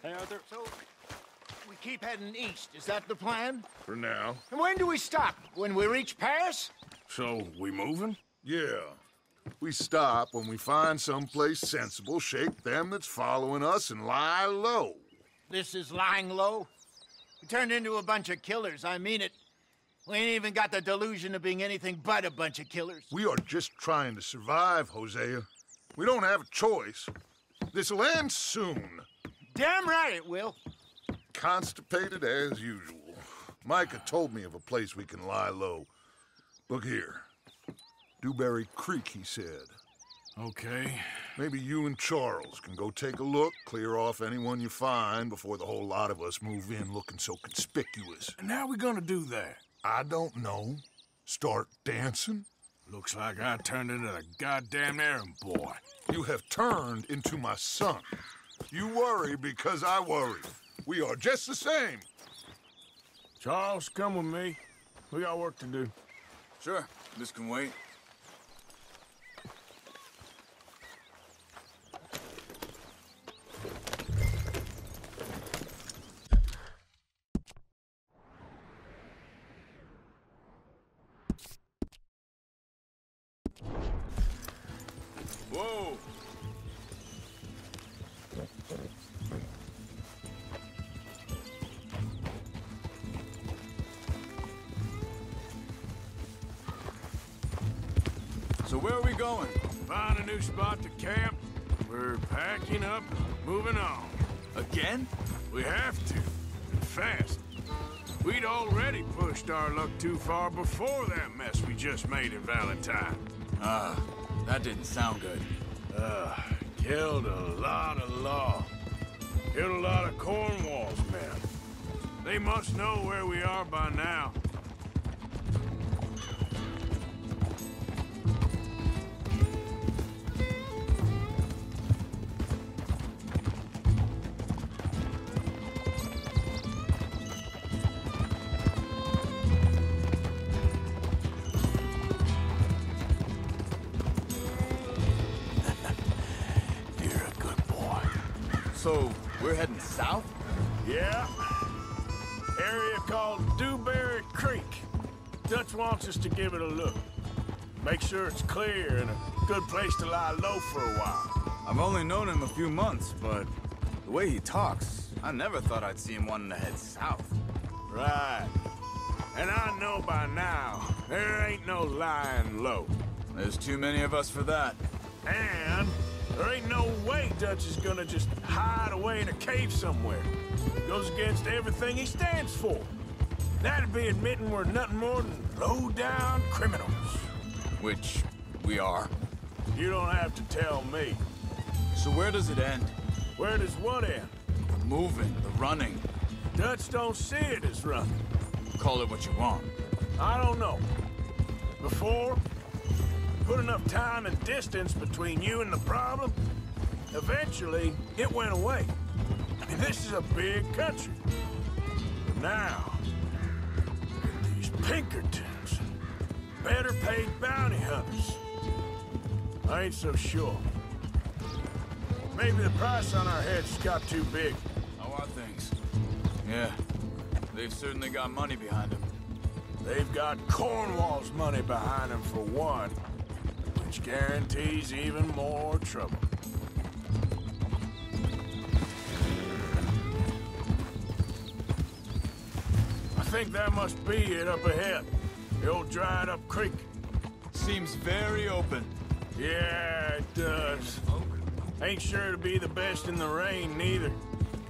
Hey, Arthur. So, we keep heading east. Is that the plan? For now. And when do we stop? When we reach Paris? So, we moving? Yeah. We stop when we find someplace sensible, shake them that's following us, and lie low. This is lying low? We turned into a bunch of killers, I mean it. We ain't even got the delusion of being anything but a bunch of killers. We are just trying to survive, Hosea. We don't have a choice. This'll end soon. Damn right it will. Constipated as usual. Micah told me of a place we can lie low. Look here. Dewberry Creek, he said. Okay. Maybe you and Charles can go take a look, clear off anyone you find before the whole lot of us move in looking so conspicuous. And how we gonna do that? I don't know. Start dancing? Looks like I turned into the goddamn errand boy. You have turned into my son. You worry because I worry. We are just the same. Charles, come with me. We got work to do. Sure, this can wait. Whoa! So where are we going? Find a new spot to camp. We're packing up, moving on. Again? We have to, and fast. We'd already pushed our luck too far before that mess we just made in Valentine. That didn't sound good. Killed a lot of law. Killed a lot of Cornwall's men. They must know where we are by now. So, we're heading south? Yeah. Area called Dewberry Creek. Dutch wants us to give it a look. Make sure it's clear and a good place to lie low for a while. I've only known him a few months, but the way he talks, I never thought I'd see him wanting to head south. Right. And I know by now, there ain't no lying low. There's too many of us for that. And there ain't no way Dutch is gonna just hide away in a cave somewhere. Goes against everything he stands for. That'd be admitting we're nothing more than low-down criminals. Which we are. You don't have to tell me. So where does it end? Where does what end? The moving, the running. Dutch don't see it as running. Call it what you want. I don't know. Before, put enough time and distance between you and the problem, eventually it went away. I mean, this is a big country. But now, look at these Pinkertons, better paid bounty hunters. I ain't so sure. Maybe the price on our heads got too big. How are things? Yeah, they've certainly got money behind them. They've got Cornwall's money behind them for one, which guarantees even more trouble. I think that must be it up ahead. The old dried-up creek. Seems very open. Yeah, it does. Ain't sure to be the best in the rain, neither.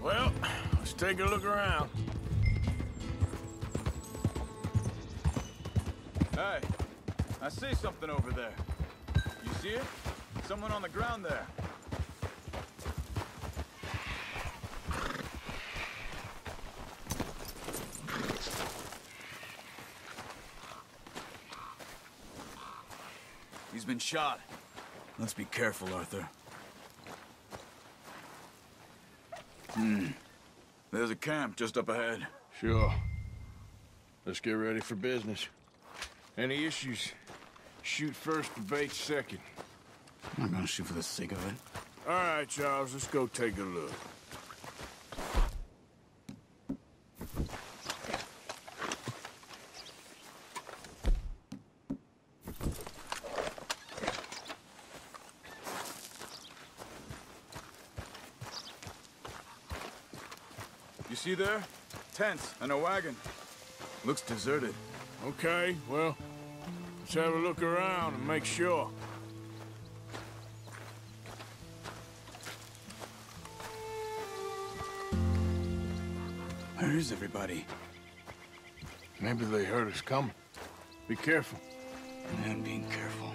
Well, let's take a look around. Hey, I see something over there. You see it? Someone on the ground there. He's been shot. Let's be careful, Arthur. There's a camp just up ahead. Sure. Let's get ready for business. Any issues? Shoot first, debate second. I'm not gonna shoot for the sake of it. All right, Charles, let's go take a look. You see there? Tents and a wagon. Looks deserted. Okay, well, let's have a look around and make sure. Where is everybody? Maybe they heard us coming. Be careful. I am being careful.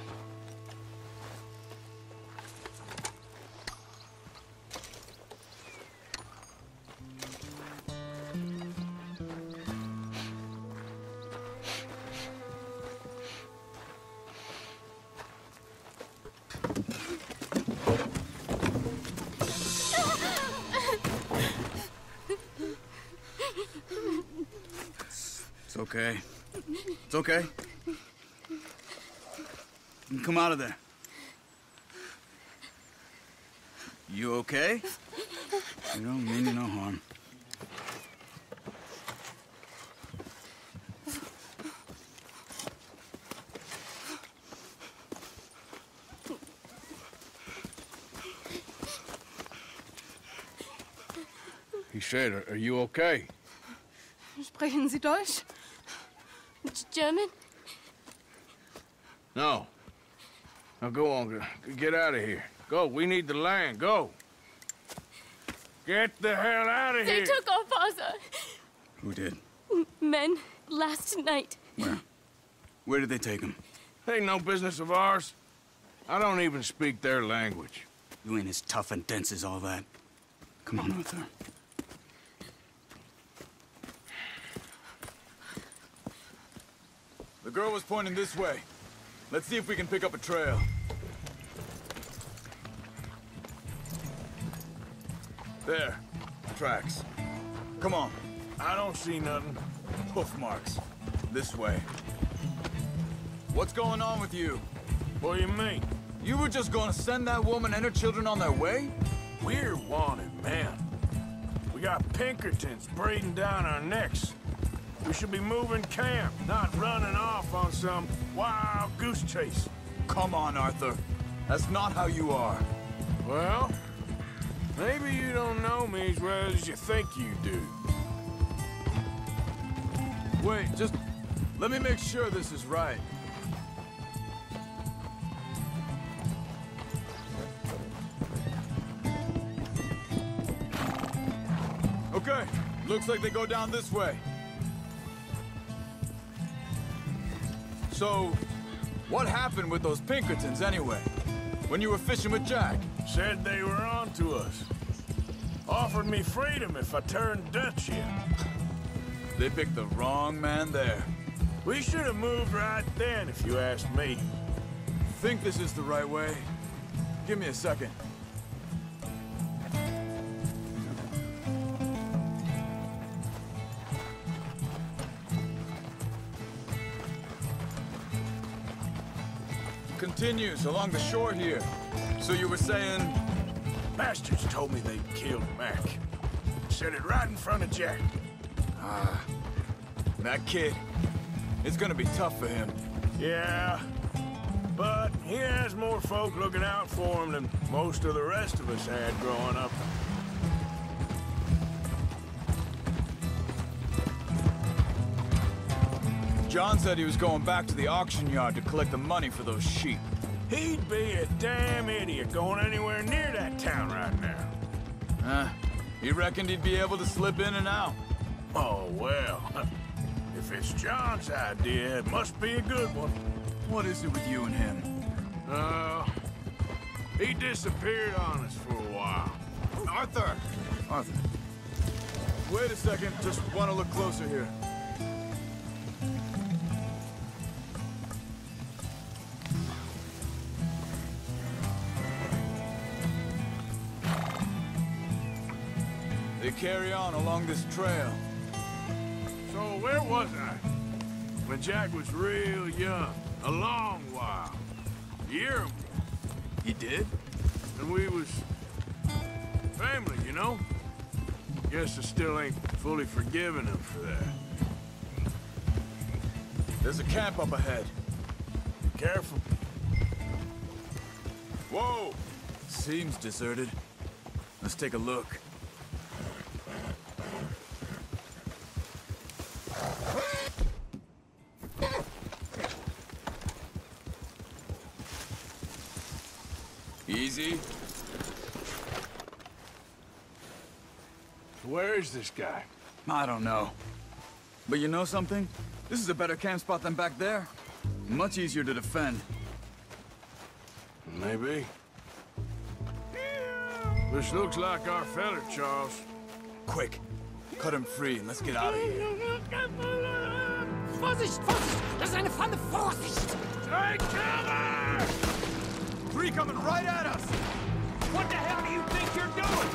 It's okay. It's okay. You come out of there. You okay? You don't mean you no harm. He said, are you okay? Sprechen Sie Deutsch? German? No. Now go on, get out of here. Go, we need the land, go. Get the hell out of They here. took our father. Who did? Men, last night. Where? Where did they take him? Ain't no business of ours. I don't even speak their language. You ain't as tough and dense as all that. Come on, Arthur. The girl was pointing this way. Let's see if we can pick up a trail. There. Tracks. Come on. I don't see nothing. Hoof marks. This way. What's going on with you? What do you mean? You were just gonna send that woman and her children on their way? We're wanted, man. We got Pinkertons breathing down our necks. We should be moving camp, not running off on some wild goose chase. Come on, Arthur. That's not how you are. Well, maybe you don't know me as well as you think you do. Wait, just let me make sure this is right. Okay, looks like they go down this way. So, what happened with those Pinkertons anyway? When you were fishing with Jack? Said they were on to us. Offered me freedom if I turned Dutch in. They picked the wrong man there. We should have moved right then, if you asked me. Think this is the right way? Give me a second. Continues along the shore here. So you were saying... Bastards told me they'd killed Mac. Said it right in front of Jack. That kid, it's gonna be tough for him. Yeah, but he has more folk looking out for him than most of the rest of us had growing up. John said he was going back to the auction yard to collect the money for those sheep. He'd be a damn idiot going anywhere near that town right now. He reckoned he'd be able to slip in and out. Oh, well. If it's John's idea, it must be a good one. What is it with you and him? He disappeared on us for a while. Arthur! Arthur. Wait a second, just want to look closer here. They carry on along this trail. So where was I? When Jack was real young. A long while. A year ago. He did? And we was... family, you know? Guess I still ain't fully forgiven him for that. There's a camp up ahead. Be careful. Whoa! Seems deserted. Let's take a look. Easy. Where is this guy? I don't know. But you know something? This is a better camp spot than back there. Much easier to defend. Maybe. This looks like our feller, Charles. Quick, cut him free and let's get out of here. Vorsicht, Vorsicht! Das ist eine Pfanne! Vorsicht! Take cover! Three coming right at us! What the hell do you think you're doing?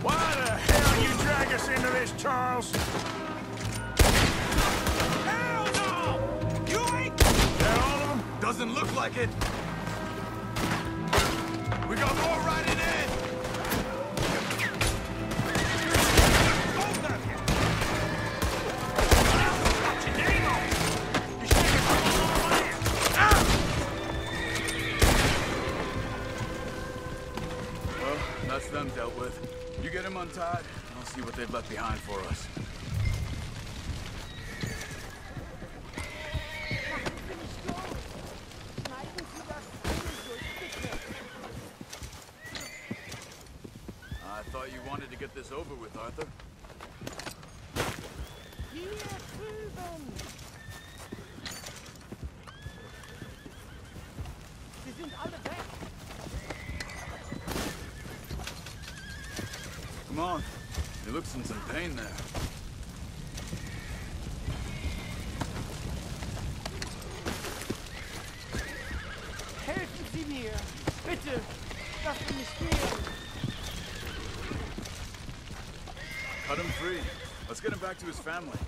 Why the hell you drag us into this, Charles? Hell no! You ain't... That all of them? Doesn't look like it. We got more riding in! Well, that's them dealt with. You get them untied, and I'll see what they've left behind for us. I thought you wanted to get this over with, Arthur. Come on. He looks in some pain there. Helfen Sie mir! Bitte! Lassen Sie mich gehen! Cut him free. Let's get him back to his family.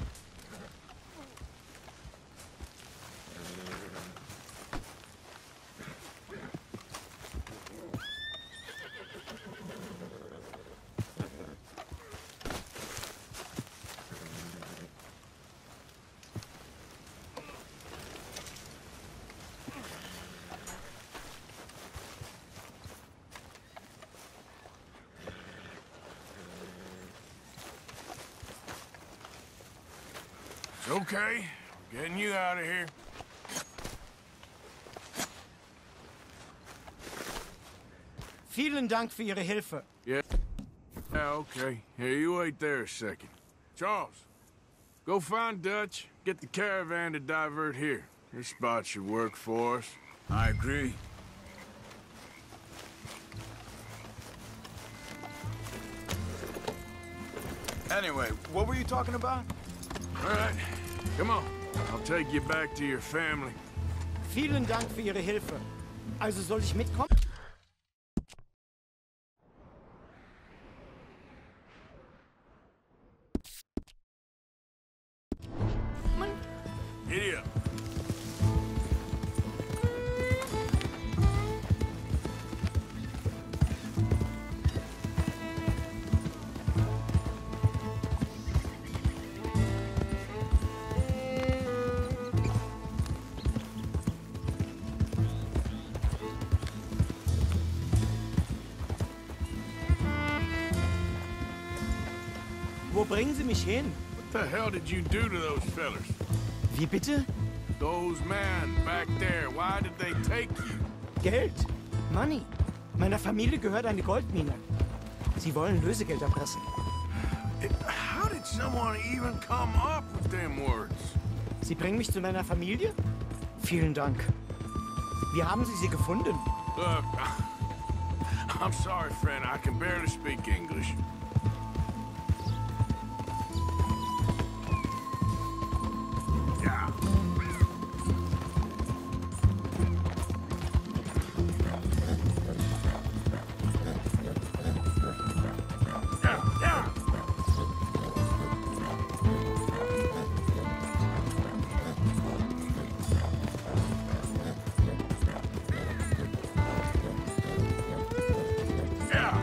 It's okay. We're getting you out of here. Vielen Dank für Ihre Hilfe. Yeah, okay. Here, you wait there a second. Charles, go find Dutch. Get the caravan to divert here. This spot should work for us. I agree. Anyway, what were you talking about? All right, come on. I'll take you back to your family. Vielen Dank für Ihre Hilfe. Also soll ich mitkommen? Giddy up. Wo bringen Sie mich hin? What the hell did you do to those fellers? Wie bitte? Those men back there, why did they take you? Geld. Money. Meiner Familie gehört eine Goldmine. Sie wollen Lösegeld erpressen. How did someone even come up with them words? Sie bringen mich zu meiner Familie? Vielen Dank. Wie haben Sie sie gefunden? Look, I'm sorry, friend. I can barely speak English. Yeah. Yeah. Yeah.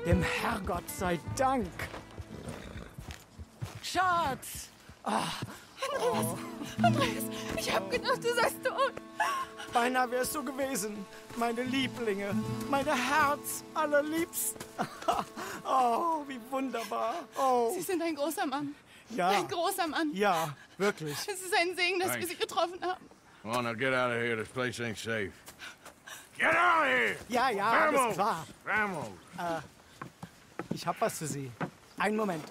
Dem Herrgott sei Dank. Schatz! Andreas, ich hab gedacht, du seist tot. Beinahe wärst du gewesen. Meine Lieblinge, meine Herz allerliebsten. Oh, wie wunderbar. Oh, Sie sind ein großer Mann. ja. Ein großer Mann. Ja, wirklich. Es ist ein Segen, dass wir Sie getroffen haben. Come on, now get out of here. This place ain't safe. Get out of here! Ja, ja, alles klar. Vamos! Ich hab was für Sie. Einen Moment.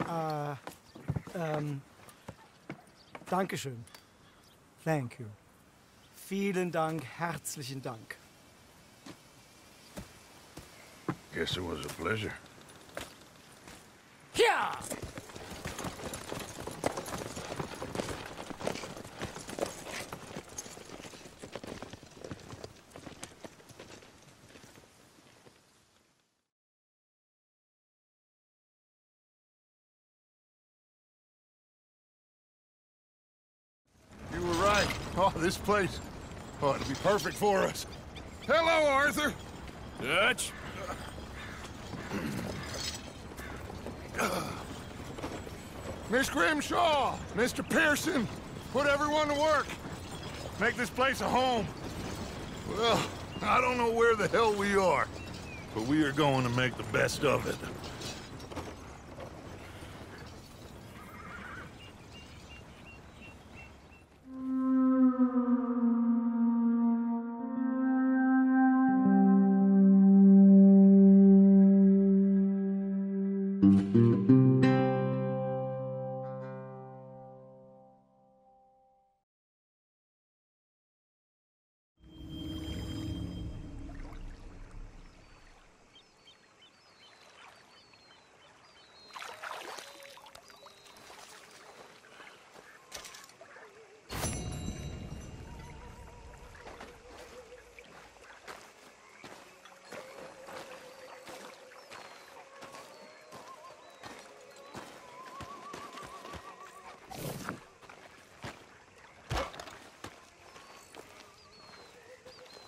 Dankeschön. Thank you. Vielen Dank, herzlichen Dank. Guess it was a pleasure. Ja! You were right. Oh, this place. Oh, it'll be perfect for us. Hello, Arthur. Dutch? Miss Grimshaw, Mr. Pearson, put everyone to work. Make this place a home. Well, I don't know where the hell we are, but we are going to make the best of it.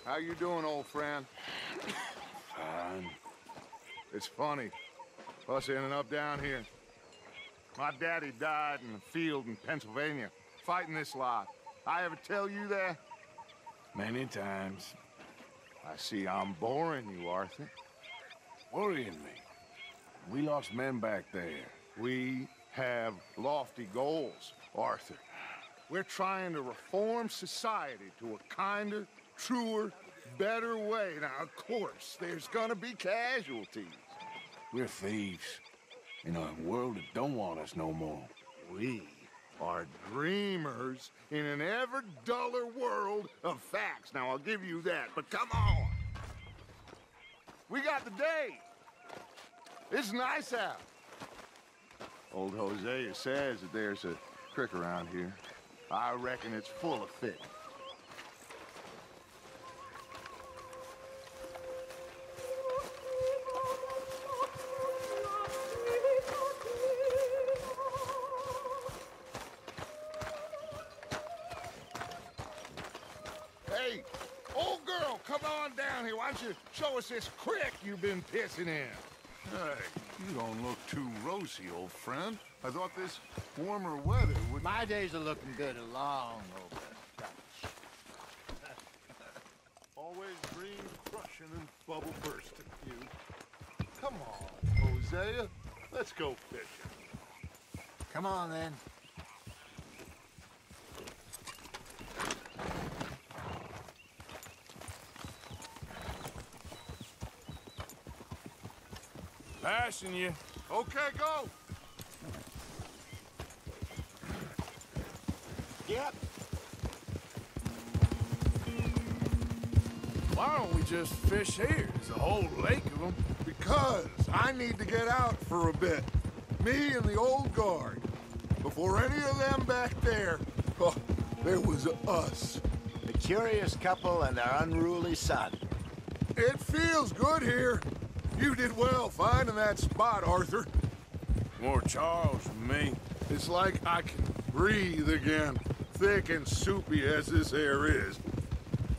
How you doing, old friend? Fine. It's funny, us ending up down here. My daddy died in the field in Pennsylvania, fighting this lot. I ever tell you that? Many times. I see I'm boring you, Arthur. Worrying me. We lost men back there. We have lofty goals, Arthur. We're trying to reform society to a kinder, truer, better way. Now, of course, there's gonna be casualties. We're thieves. In a world that don't want us no more. We are dreamers in an ever duller world of facts. Now, I'll give you that, but come on. We got the day. It's nice out. Old Hosea says that there's a creek around here. I reckon it's full of fish. Hey, old girl, come on down here. Why don't you show us this creek you've been pissing in? Hey, you don't look too rosy, old friend. I thought this warmer weather would... My days are looking good along over. Always green crushing and bubble bursting, you. Come on, Hosea. Let's go fishing. Come on, then. Passing you. Okay, go. Yep. Why don't we just fish here? There's a whole lake of them. Because I need to get out for a bit. Me and the old guard. Before any of them back there, oh, there was us. A curious couple and their unruly son. It feels good here. You did well finding that spot, Arthur. More Charles than me. It's like I can breathe again, thick and soupy as this air is.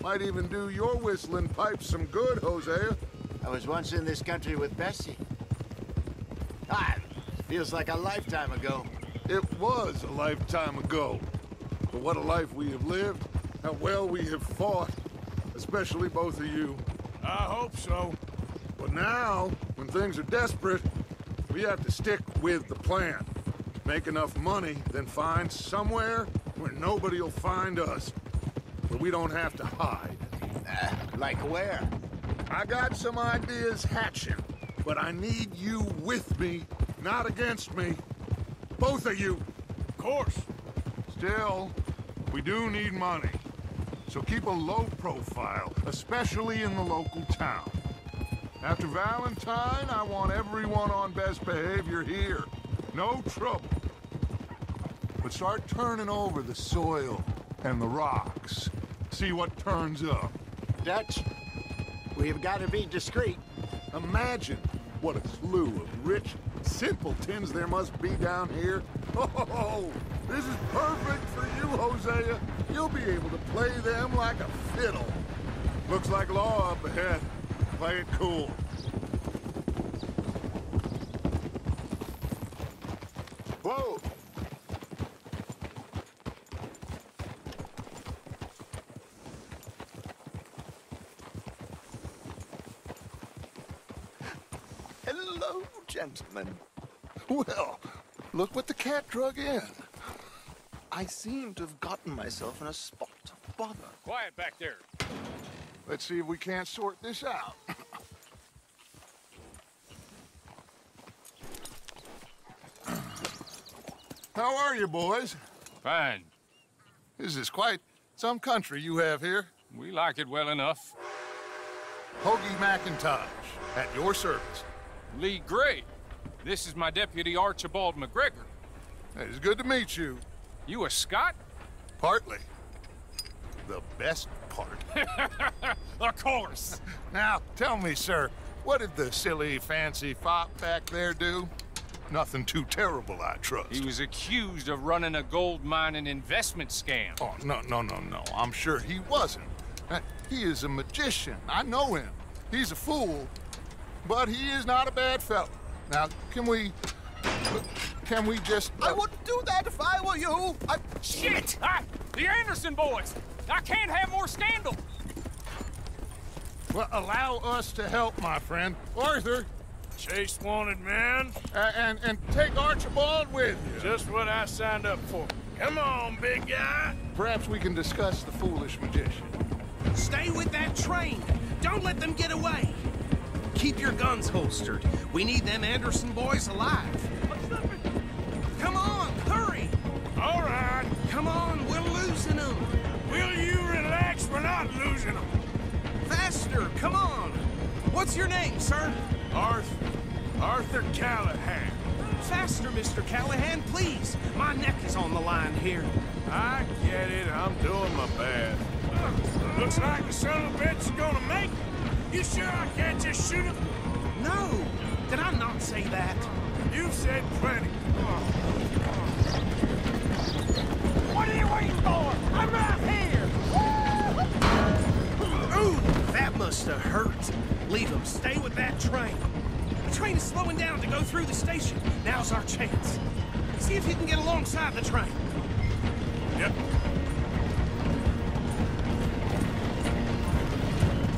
Might even do your whistling pipes some good, Hosea. I was once in this country with Bessie. Feels like a lifetime ago. It was a lifetime ago. But what a life we have lived, how well we have fought, especially both of you. I hope so. But now, when things are desperate, we have to stick with the plan. Make enough money, then find somewhere where nobody will find us. Where we don't have to hide. Like where? I got some ideas hatching, but I need you with me, not against me. Both of you. Of course. Still, we do need money. So keep a low profile, especially in the local town. After Valentine, I want everyone on best behavior here. No trouble. But start turning over the soil and the rocks. See what turns up. Dutch, we've got to be discreet. Imagine what a slew of rich simpletons there must be down here. Oh, this is perfect for you, Hosea. You'll be able to play them like a fiddle. Looks like law up ahead. Play it cool. Whoa! Hello, gentlemen. Well, look what the cat drug in. I seem to have gotten myself in a spot of bother. Quiet back there. Let's see if we can't sort this out. How are you, boys? Fine. This is quite some country you have here. We like it well enough. Hoagie McIntosh, at your service. Lee Gray. This is my deputy Archibald McGregor. It's good to meet you. You a Scot? Partly. The best part. Of course. Now, tell me, sir, what did the silly, fancy fop back there do? Nothing too terrible, I trust. He was accused of running a gold mining investment scam. Oh, no. I'm sure he wasn't. He is a magician. I know him. He's a fool, but he is not a bad fellow. Now, can we just... I wouldn't do that if I were you. Shit! The Anderson boys! I can't have more scandal! Well, allow us to help, my friend. Arthur, Chase wanted man. and take Archibald with you. Just what I signed up for. Come on, big guy. Perhaps we can discuss the foolish magician. Stay with that train. Don't let them get away. Keep your guns holstered. We need them Anderson boys alive. Come on, hurry. All right. Come on, we're losing them. Will you relax? We're not losing them. Faster, come on. What's your name, sir? Arthur Callahan. Faster, Mr. Callahan, please. My neck is on the line here. I get it. I'm doing my best. Looks like the son of a bitch is gonna make it. You sure I can't just shoot him? No, did I not say that? You've said plenty. What are you waiting for? I'm right here! Ooh, that must have hurt. Leave him. Stay with that train. The train is slowing down to go through the station. Now's our chance. See if you can get alongside the train. Yep.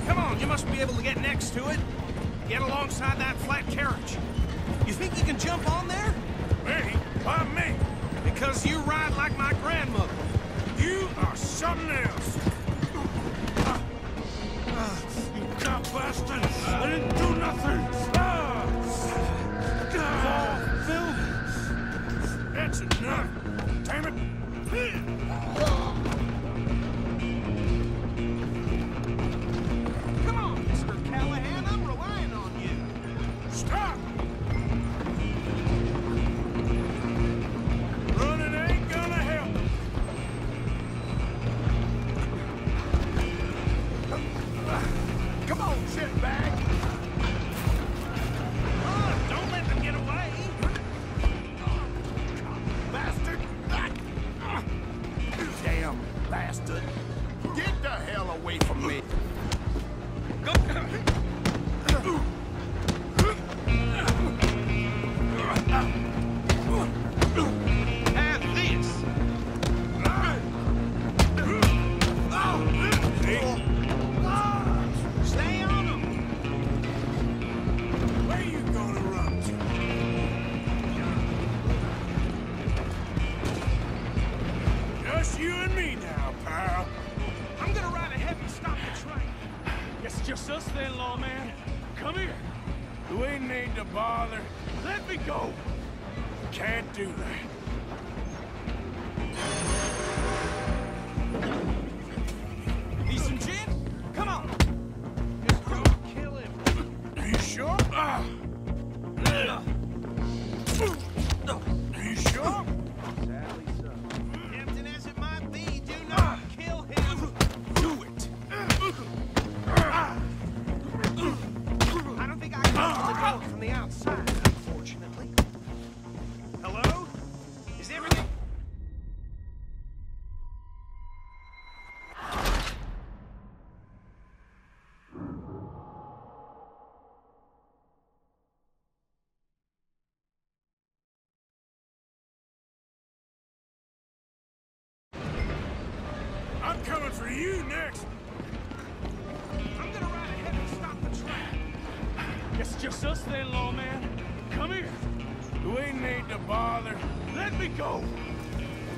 Come on, you must be able to get next to it. Get alongside that flat carriage. You think you can jump on there? Me? Why me? Because you ride like my grandmother. You are something else. You dumb bastard! I didn't do nothing! Phil! That's enough! Damn it! Come on, Mr. Callahan, I'm relying on you. Stop! Running ain't gonna help. Come on, shitbag! Don't let them get away. Bastard! Damn bastard! Get the hell away from me! just us then, lawman. Come here. We need to bother. Let me go. Can't do that. Need some gin? Come on. Just don't kill him. Are you sure? Are you sure? Sadly so. Tempting as it might be, do not kill him. Do it. I don't think I can open the door from the outside, unfortunately. Hello? Is everything... I'm coming for you next. I'm gonna ride ahead and stop the train. It's just us then, lawman. Come here. We need to bother. Let me go.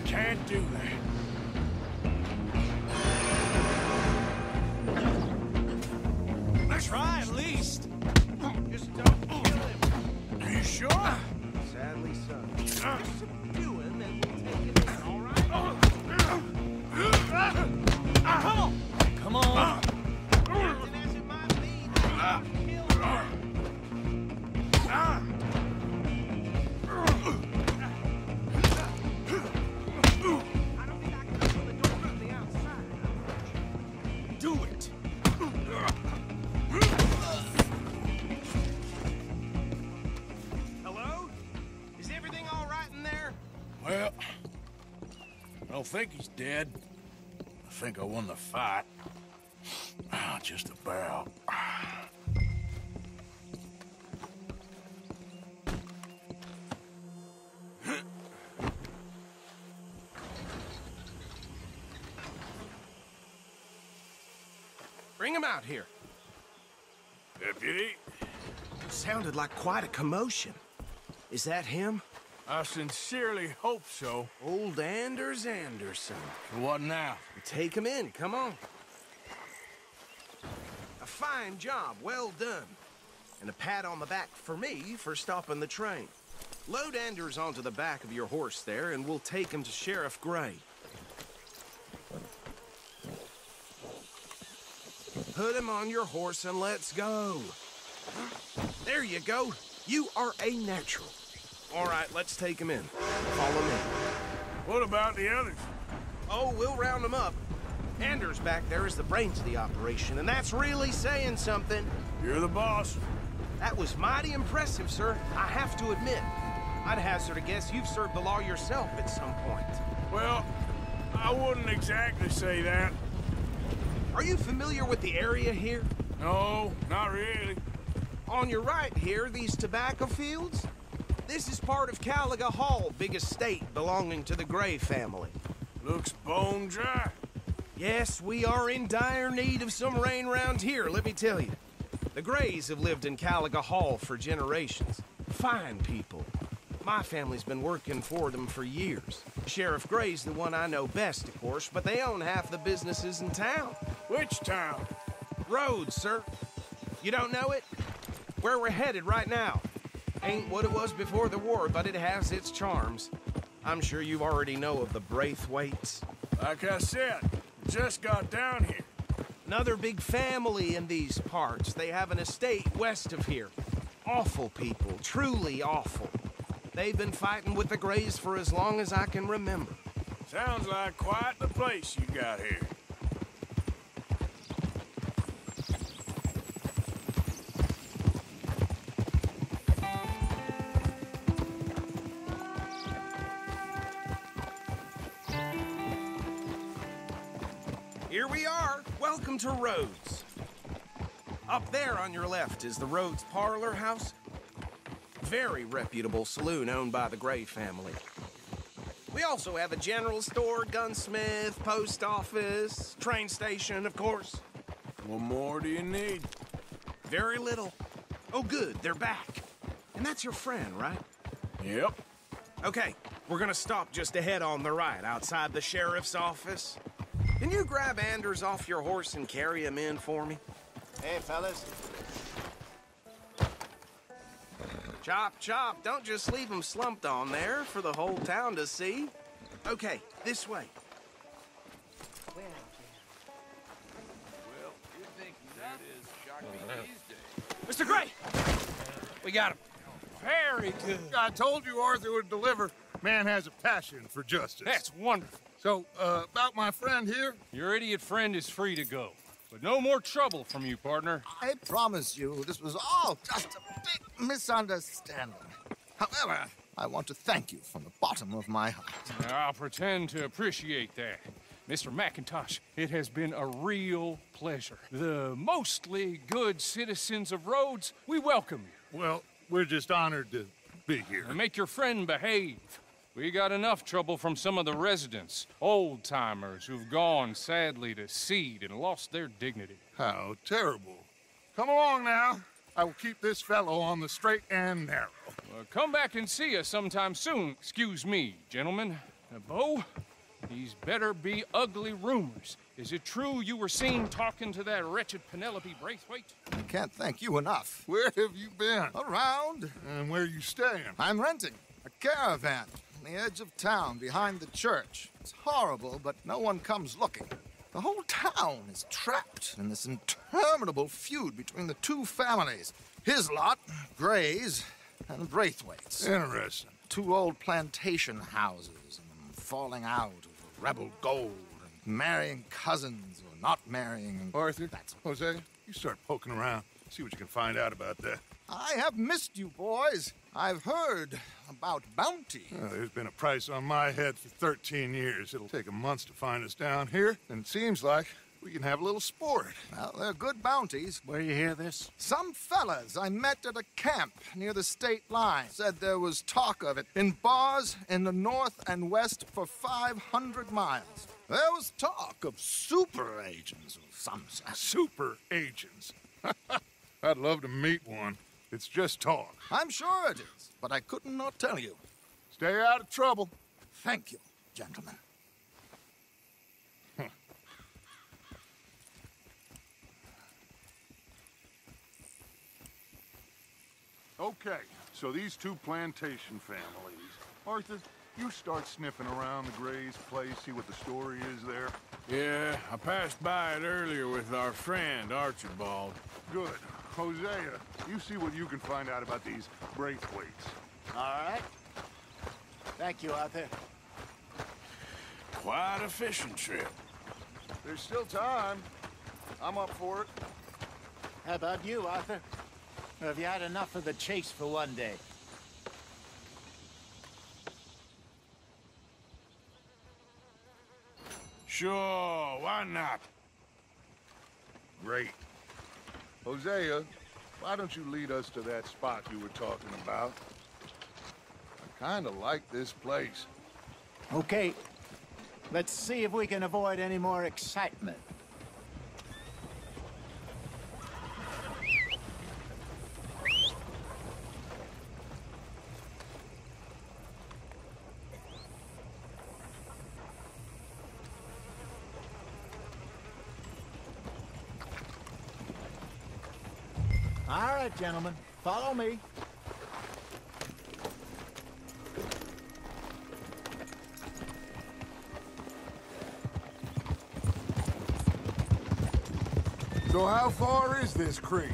Can't do that. Try at least. Just don't kill him. Are you sure? Sadly so. Just subdue him and we'll take it in, all right? Come on. Tempting as it might be, do not kill him. I don't think I can open the door from the outside. Do it. Hello? Is everything all right in there? Well, I don't think he's dead. I think I won the fight. Just about. Bring him out here. Deputy, Sounded like quite a commotion. Is that him? I sincerely hope so. Old Anders Anderson. What now? Take him in, come on. A fine job, well done. And a pat on the back for me for stopping the train. Load Anders onto the back of your horse there, and we'll take him to Sheriff Gray. Put him on your horse and let's go. There you go. You are a natural. All right, let's take him in. Follow me. What about the others? Oh, we'll round them up. Anders back there is the brains of the operation, and that's really saying something. You're the boss. That was mighty impressive, sir. I have to admit. I'd hazard a guess you've served the law yourself at some point. Well, I wouldn't exactly say that. Are you familiar with the area here? No, not really. On your right here, these tobacco fields? This is part of Caliga Hall, big estate belonging to the Gray family. Looks bone dry. Yes, we are in dire need of some rain round here, let me tell you. The Grays have lived in Caliga Hall for generations. Fine people. My family's been working for them for years. Sheriff Gray's the one I know best, of course, but they own half the businesses in town. Which town? Rhodes, sir. You don't know it? Where we're headed right now. Ain't what it was before the war, but it has its charms. I'm sure you already know of the Braithwaites. Like I said, just got down here. Another big family in these parts. They have an estate west of here. Awful people, truly awful. They've been fighting with the Grays for as long as I can remember. Sounds like quite the place you got here. Here we are. Welcome to Rhodes. Up there on your left is the Rhodes Parlor House. Very reputable saloon owned by the Gray family. We also have a general store, gunsmith, post office, train station, of course. What more do you need? Very little. Oh, good, they're back. And that's your friend, right? Yep. Okay, we're gonna stop just ahead on the right, outside the sheriff's office. Can you grab Anders off your horse and carry him in for me? Hey, fellas. Chop, chop. Don't just leave them slumped on there for the whole town to see. Okay, this way. Well, you think that is shocking these days. Mr. Gray! We got him. Very good. I told you Arthur would deliver. Man has a passion for justice. That's wonderful. So, about my friend here? Your idiot friend is free to go. But no more trouble from you, partner. I promise you, this was all just a big misunderstanding. However, I want to thank you from the bottom of my heart. I'll pretend to appreciate that. Mr. McIntosh, it has been a real pleasure. The mostly good citizens of Rhodes, we welcome you. Well, we're just honored to be here. And make your friend behave. We got enough trouble from some of the residents, old-timers who've gone, sadly, to seed and lost their dignity. How terrible. Come along now. I will keep this fellow on the straight and narrow. Well, come back and see us sometime soon. Excuse me, gentlemen. Bo, these better be ugly rumors. Is it true you were seen talking to that wretched Penelope Braithwaite? I can't thank you enough. Where have you been? Around. And where are you staying? I'm renting a caravan on the edge of town behind the church. It's horrible, but no one comes looking. The whole town is trapped in this interminable feud between the two families. His lot, Gray's, and Braithwaite's. Interesting. Two old plantation houses, and falling out over rebel gold, and marrying cousins or not marrying. Arthur, That's Jose, you start poking around. See what you can find out about that. I have missed you, boys. I've heard about bounty. There's been a price on my head for 13 years. It'll take a month to find us down here, and it seems like we can have a little sport. Well, they're good bounties. Where you hear this? Some fellas I met at a camp near the state line said there was talk of it in bars in the north and west for 500 miles. There was talk of super agents of some sort. Super agents. I'd love to meet one. It's just talk. I'm sure it is, but I couldn't not tell you. Stay out of trouble. Thank you, gentlemen. Okay, so these two plantation families. Arthur, you start sniffing around the Gray's place, see what the story is there. Yeah, I passed by it earlier with our friend, Archibald. Good. Hosea, you see what you can find out about these Braithwaites. All right. Thank you, Arthur. Quite a fishing trip. There's still time. I'm up for it. How about you, Arthur? Or have you had enough of the chase for one day? Sure, why not? Great. Hosea, why don't you lead us to that spot you were talking about? I kind of like this place. Okay. Let's see if we can avoid any more excitement. All right, gentlemen, follow me. So how far is this creek?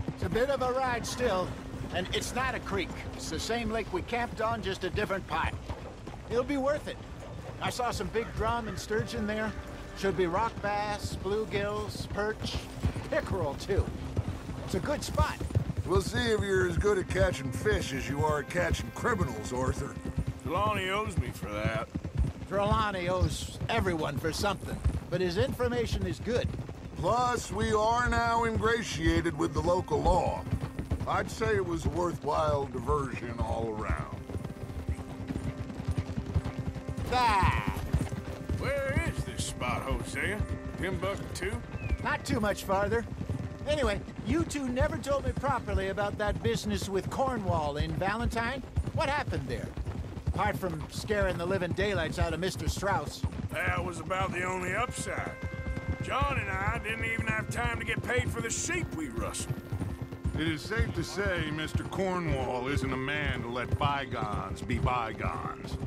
It's a bit of a ride still, and it's not a creek. It's the same lake we camped on, just a different part. It'll be worth it. I saw some big drum and sturgeon there. Should be rock bass, bluegills, perch, pickerel, too. It's a good spot. We'll see if you're as good at catching fish as you are at catching criminals, Arthur. Trelawney owes me for that. Trelawney owes everyone for something, but his information is good. Plus, we are now ingratiated with the local law. I'd say it was a worthwhile diversion all around. Ah! Where is this spot, Hosea? Timbuktu? Not too much farther. Anyway, you two never told me properly about that business with Cornwall in Valentine. What happened there? Apart from scaring the living daylights out of Mr. Strauss. That was about the only upside. John and I didn't even have time to get paid for the sheep we rustle. It is safe to say Mr. Cornwall isn't a man to let bygones be bygones.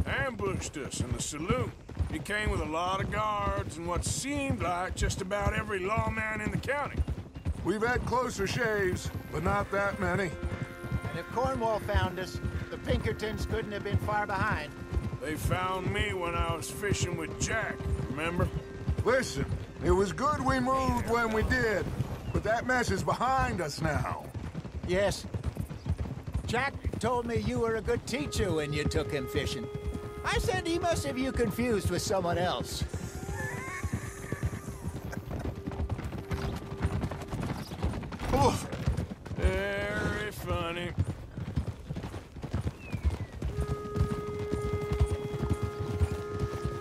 Ambushed us in the saloon. He came with a lot of guards and what seemed like just about every lawman in the county. We've had closer shaves, but not that many. And if Cornwall found us, the Pinkertons couldn't have been far behind. They found me when I was fishing with Jack, remember? Listen, it was good we moved when we did, but that mess is behind us now. Yes. Jack told me you were a good teacher when you took him fishing. I said he must have you confused with someone else. Oof. Very funny.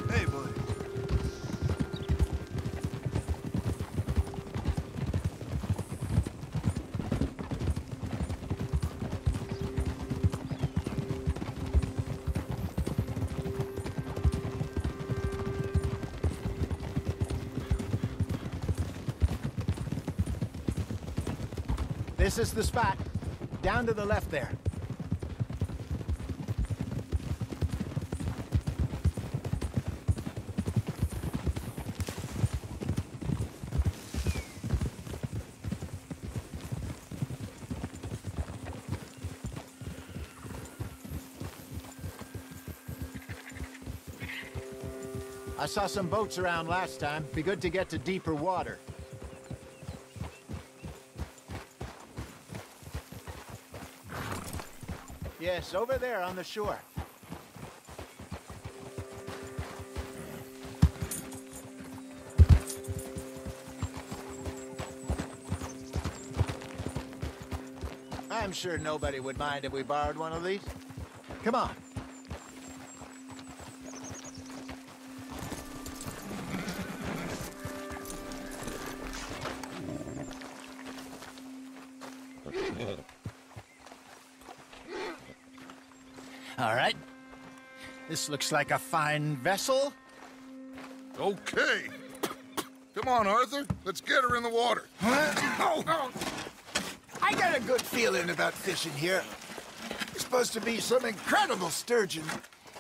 Hey, buddy. This is the spot. Down to the left there. I saw some boats around last time. Be good to get to deeper water. Yes, over there on the shore. I'm sure nobody would mind if we borrowed one of these. Come on. All right. This looks like a fine vessel. Okay. Come on, Arthur. Let's get her in the water. I got a good feeling about fishing here. It's supposed to be some incredible sturgeon.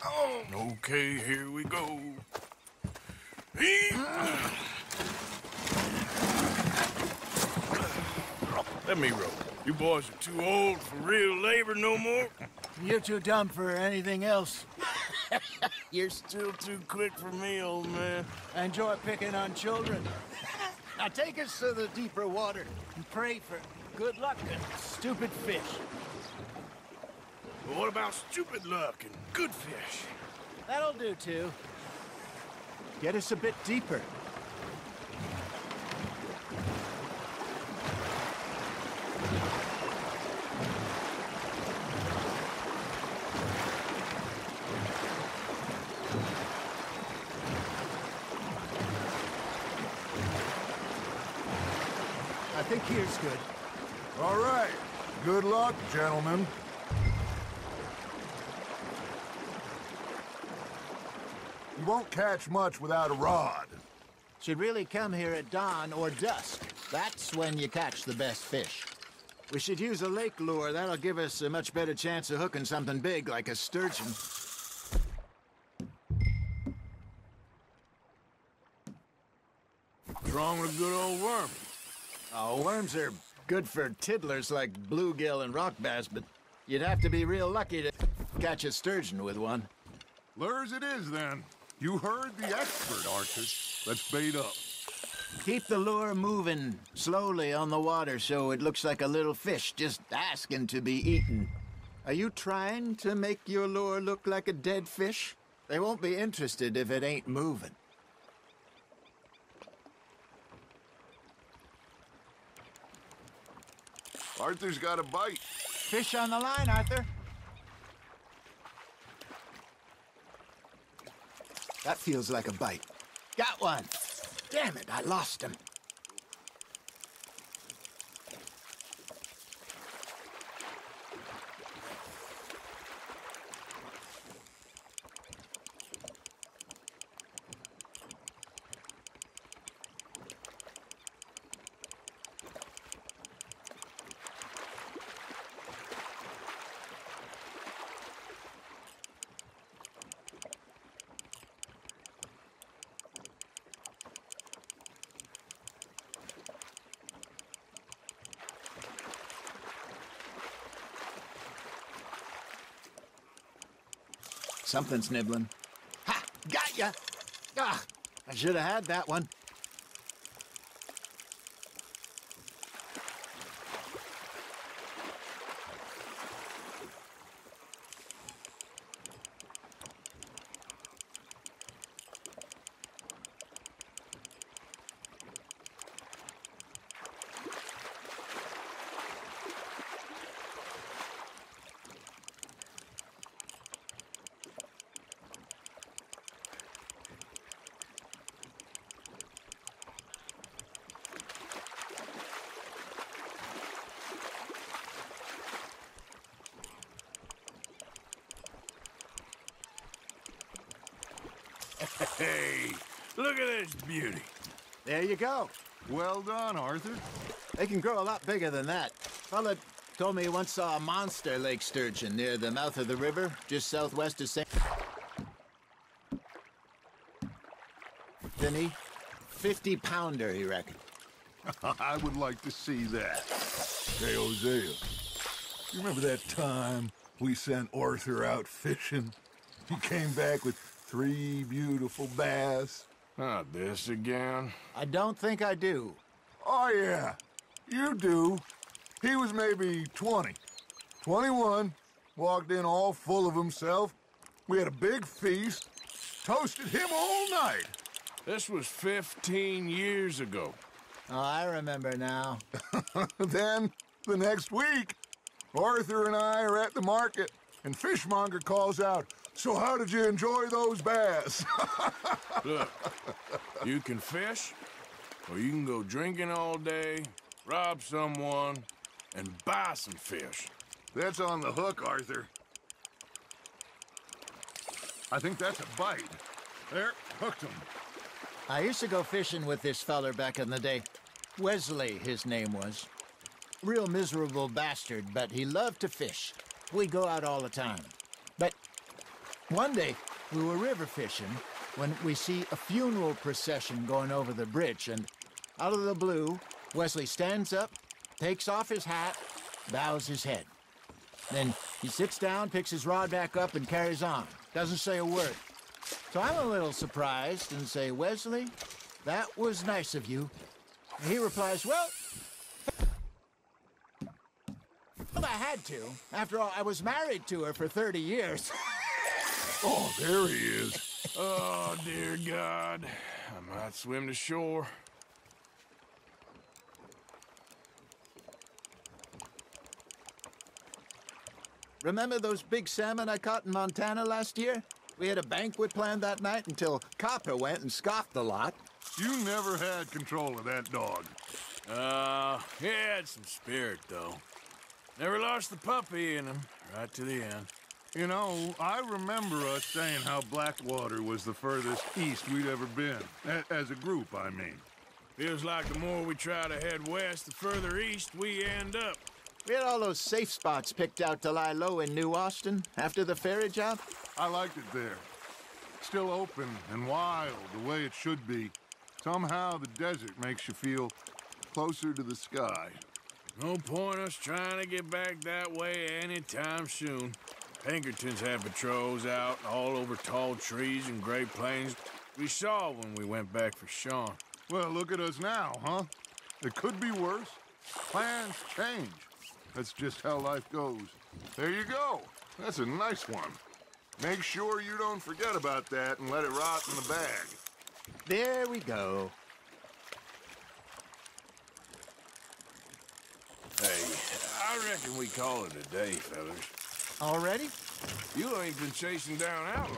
Oh. Okay, here we go. Let me row. You boys are too old for real labor no more. You're too dumb for anything else. You're still too quick for me, old man. I enjoy picking on children. Now take us to the deeper water and pray for good luck and stupid fish. But what about stupid luck and good fish? That'll do, too. Get us a bit deeper. I think here's good. All right. Good luck, gentlemen. You won't catch much without a rod. Should really come here at dawn or dusk. That's when you catch the best fish. We should use a lake lure. That'll give us a much better chance of hooking something big like a sturgeon. What's wrong with a good old worm? Oh, worms are good for tiddlers like bluegill and rock bass, but you'd have to be real lucky to catch a sturgeon with one. Lures it is, then. You heard the expert, Arthur. Let's bait up. Keep the lure moving slowly on the water so it looks like a little fish just asking to be eaten. Are you trying to make your lure look like a dead fish? They won't be interested if it ain't moving. Arthur's got a bite. Fish on the line, Arthur. That feels like a bite. Got one. Damn it, I lost him. Something's nibbling. Ha! Got ya! Ah, I should have had that one. Hey, look at this beauty. There you go. Well done, Arthur. They can grow a lot bigger than that. Fella told me he once saw a monster lake sturgeon near the mouth of the river, just southwest of St. Then he 50-pounder, he reckoned. I would like to see that. Hey, Hosea, you remember that time we sent Arthur out fishing? He came back with 3 beautiful bass. Not this again. I don't think I do. Oh, yeah, you do. He was maybe 20, 21, walked in all full of himself. We had a big feast, toasted him all night. This was 15 years ago. Oh, I remember now. Then, the next week, Arthur and I are at the market, and Fishmonger calls out, "So how did you enjoy those bass?" Look, you can fish, or you can go drinking all day, rob someone, and buy some fish. That's on the hook, Arthur. I think that's a bite. There, hooked him. I used to go fishing with this feller back in the day. Wesley, his name was. Real miserable bastard, but he loved to fish. We'd go out all the time. But one day, we were river fishing when we see a funeral procession going over the bridge, and out of the blue, Wesley stands up, takes off his hat, bows his head. Then he sits down, picks his rod back up, and carries on. Doesn't say a word. So I'm a little surprised and say, "Wesley, that was nice of you." And he replies, well, I had to. After all, I was married to her for 30 years. Oh, there he is. Oh, dear God. I might swim to shore. Remember those big salmon I caught in Montana last year? We had a banquet planned that night until Copper went and scoffed the lot. You never had control of that dog. He had some spirit, though. Never lost the puppy in him, right to the end. You know, I remember us saying how Blackwater was the furthest east we'd ever been. As a group, I mean. Feels like the more we try to head west, the further east we end up. We had all those safe spots picked out to lie low in New Austin after the ferry job. I liked it there. Still open and wild, the way it should be. Somehow the desert makes you feel closer to the sky. No point us trying to get back that way anytime soon. Pinkertons had patrols out all over tall trees and Great Plains. We saw when we went back for Sean. Well, look at us now, huh? It could be worse. Plans change. That's just how life goes. There you go. That's a nice one. Make sure you don't forget about that and let it rot in the bag. There we go. Hey, I reckon we call it a day, fellas. Already? You ain't been chasing down outlaws.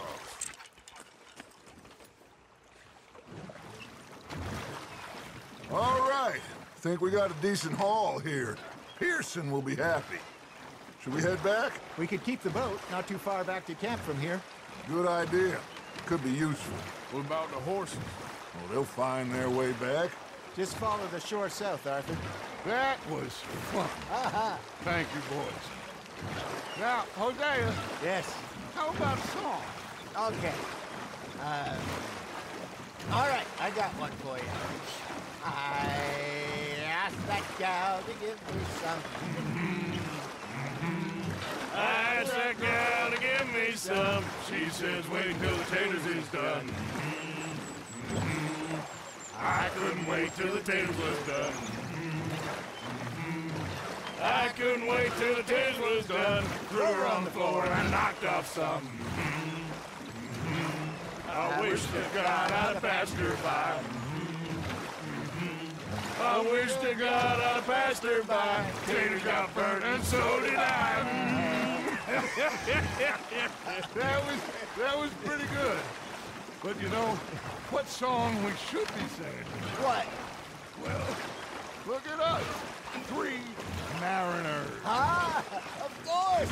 All right. Think we got a decent haul here. Pearson will be happy. Should we head back? We could keep the boat not too far back to camp from here. Good idea. Could be useful. What about the horses? Well, they'll find their way back. Just follow the shore south, Arthur. That was fun. Aha! Thank you, boys. Now, Hosea, Yes. how about a song? Okay. All right, I got one for you. I asked that gal to give me something. I asked that gal to give me me some. She says, wait till the taters is done. I couldn't wait till the taters was done. I couldn't wait till the taters was done. Threw her on the floor and I knocked off some. I wish to God I'd passed her by. I wish to God I'd passed her by. Taters got burnt and so did I. That was pretty good. But you know, what song we should be singing? What? Well, look at us. 3 mariners. Ah, of course.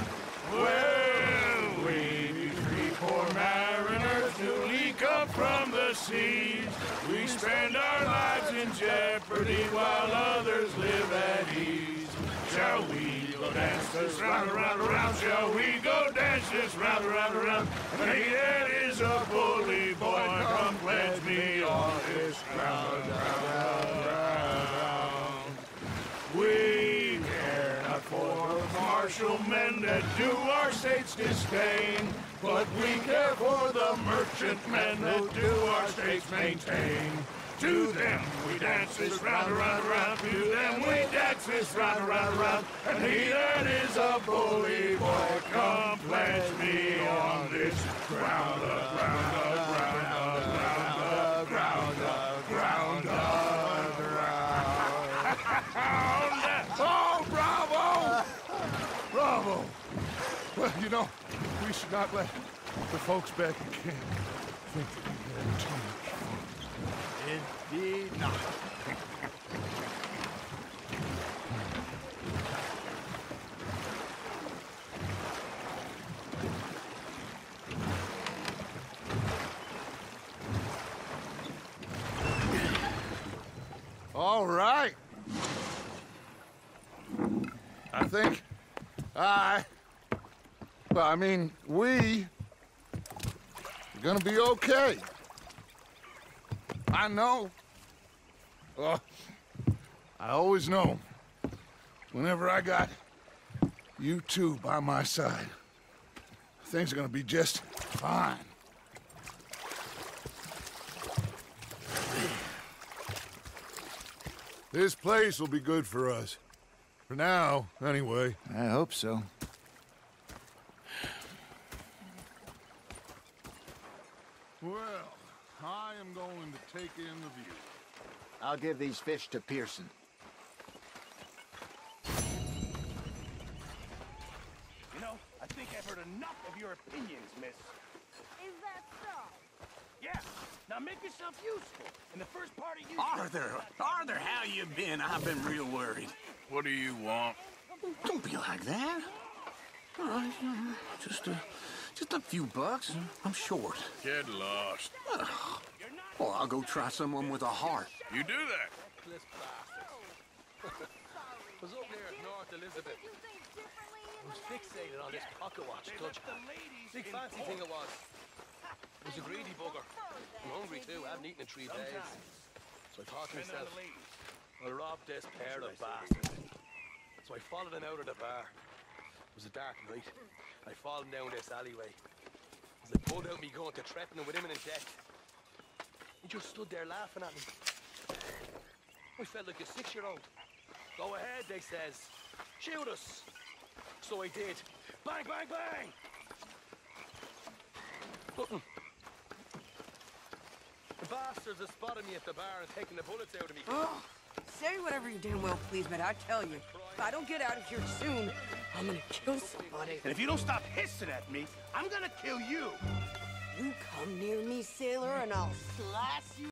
Well, we 3 poor mariners newly come from the seas. We spend our lives in jeopardy while others live at ease. Shall we go dance this round, around, around? Shall we go dance this round, around, around? And he that is a bully boy, come pledge me on this ground, round, round. We care not for martial men that do our state's disdain, but we care for the merchant men that do our state's maintain. To them we dance this round, around, around. To them we dance this round, around, around. And he that is a bully boy, come pledge me on this ground, ground, ground, ground, ground, ground, ground. Oh, bravo! Bravo! Well, you know, we should not let the folks back in camp think that we had too much fun. Indeed not. All right. I think we are gonna be okay. I know. Oh, I always know. Whenever I got you two by my side, things are gonna be just fine. This place will be good for us. For now, anyway. I hope so. Well, I am going to take in the view. I'll give these fish to Pearson. You know, I think I've heard enough of your opinions, miss. Is that so? Yeah. Now make yourself useful. In the first part of you... Arthur, how you been? I've been real worried. What do you want? Don't be like that. All right, just a few bucks. I'm short. Get lost. Well, I'll go try someone with a heart. You do that. was up there at North Elizabeth. I was fixated on this pocket watch Dutch had. Big fancy thing it was. It was a greedy bugger. I'm hungry too. I haven't eaten in 3 days. So I thought to myself, I'll rob this pair of bastards. So I followed them out of the bar. It was a dark night. I followed them down this alleyway. As I pulled out me gun to threaten them with imminent death. He just stood there laughing at me. I felt like a 6-year-old. Go ahead, they says. Shoot us. So I did. Bang, bang, bang! Nothing. The bastards have spotted me at the bar and taken the bullets out of me. Oh, say whatever you damn well please, but I tell you, if I don't get out of here soon, I'm gonna kill somebody. And if you don't stop hissing at me, I'm gonna kill you. You come near me, sailor, and I'll slice you.